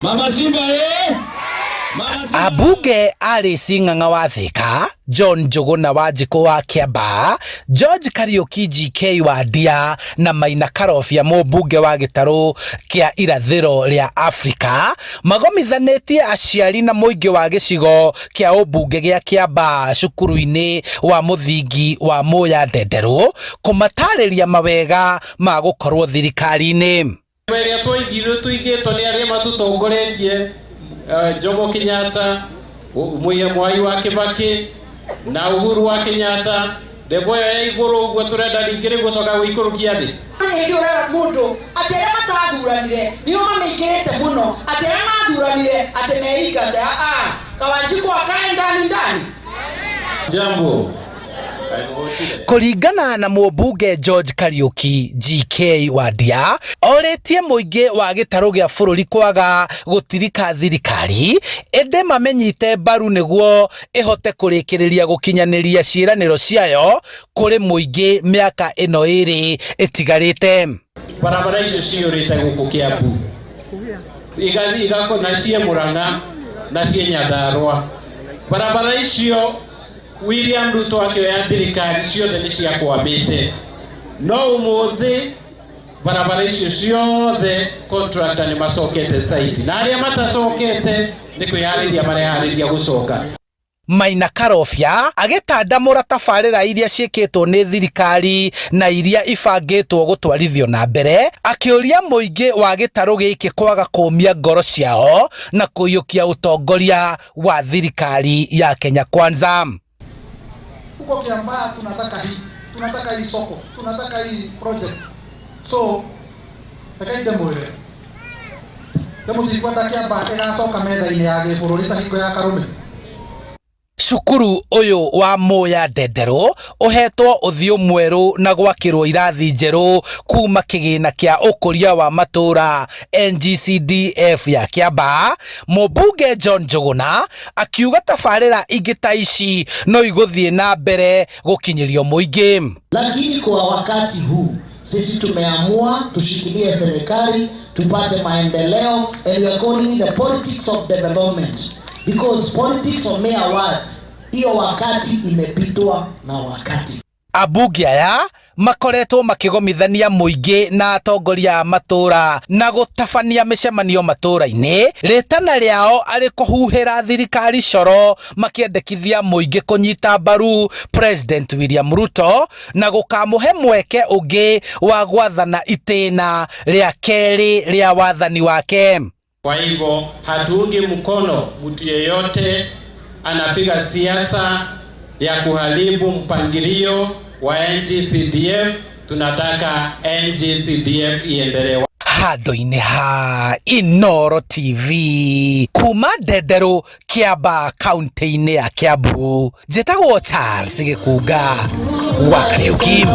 Mama Simba Abunge Alice Ng'ang'a wa Thika, John Njuguna wa Njiko wa Kiambaa, George Kariuki GK wa Ndia na Maina Karobia mũmbunge wa Gĩtarũ kĩa irathĩro rĩa Afrika magomithanĩtie aciari na mũingĩ wa gĩcigo kĩa ũmbunge gĩa Kiambaa cukuru-inĩ wa mũthingi wa Moya Ndenderũ kũmatarĩria mawega ma gũkorwo thirikari-inĩ. Weria tuigĩtwo nĩ arĩa matutongoretie Jomo Kenyatta, Mwai wa Kibaki na Uhuru wa Kenyatta ndeboya ya iguru uguo turenda ringire gucoka guikurukia thi ndio rera mundu atera matathuranire niyo mamikirite muno atera mathuranire ate meigate Kawanjiko akaenda ndani jambo. Kũringana na mũmbunge George Kariuki GK wa Ndia, orĩtie mũingĩ wa gĩtarũ gĩa bũrũri kwaga gũtirika thirikari ĩndĩ mamenyite mbaru nĩguo ĩhote kũrĩkĩrĩria gũkinyanĩria ciĩranĩro ciayo kũrĩ mũingĩ mĩaka ĩno ĩrĩ ĩtigarĩte. Barabara icio ciũrĩte gũkũ Kiambu igathi igakona cie Murang'a na cie Nyandarua. Barabara icio William Ruto akioya thirikari ciothe nĩ ciakwambĩte, no ũmũthĩ barabara icio ciothe contractor nĩ macokete site na arĩa matacokete nĩ kwĩharĩria mareharĩria gũcoka. Maina Karobia agĩtandamũra tabarĩra iria ciĩkĩtwo nĩ thirikari na iria ibangĩtwo gũtwarithio na mbere, akĩũria mũingĩ wa gĩtarũ gĩkĩ kwaga kũmia ngoro ciao na kũiyũkia ũtongoria wa thirikari ya Kenya Kwanza. Huko Kiambaa tunataka hii soko, tunataka hii project. So takaide mwere demo tikwenda Kiambaa ĩgacoka metha-inĩ ya gĩbũrũri ta hingo ya Karume. Cukuru ũyũ wa Moya Ndenderũ ũhetwo ũthiũ mwerũ na gwakĩrwo irathi njerũ kuma kĩgĩna kĩa ũkũria wa matũra NGCDF ya Kiambaa. Mũmbunge John Njuguna akiuga tabarĩra ingĩ ta ici no igũthiĩ na mbere gũkinyĩrio mũingĩ. Lakini kwa wakati huu sisi tumeamua tushikilie serikali tupate maendeleo, and we are calling the politics of development. Because politics of mere words, hiyo wakati imepitwa na wakati. Abunge aya makoretwo makĩgomithania mũingĩ na atongoria a matũra na gũtabania mĩcemanio matũra-inĩ, rĩtana rĩao arĩ kũhuhĩra thirikari coro, makĩendekithia mũingĩ kũnyita mbaru President William Ruto na gũkamũhe mweke ũngĩ wa gwathana itĩna rĩa kerĩ rĩa wathani wake. Kwa hivyo hatuungi mkono mtu yeyote anapiga siasa ya kuharibu mpangilio wa NGCDF. Tunataka NGCDF iendelee. Handũ-inĩ ha Inooro TV kuma Ndenderũ Kiambaa kaunti-inĩ ya Kiambu, njĩtagwo Charles Gĩkunga wa Kariuki.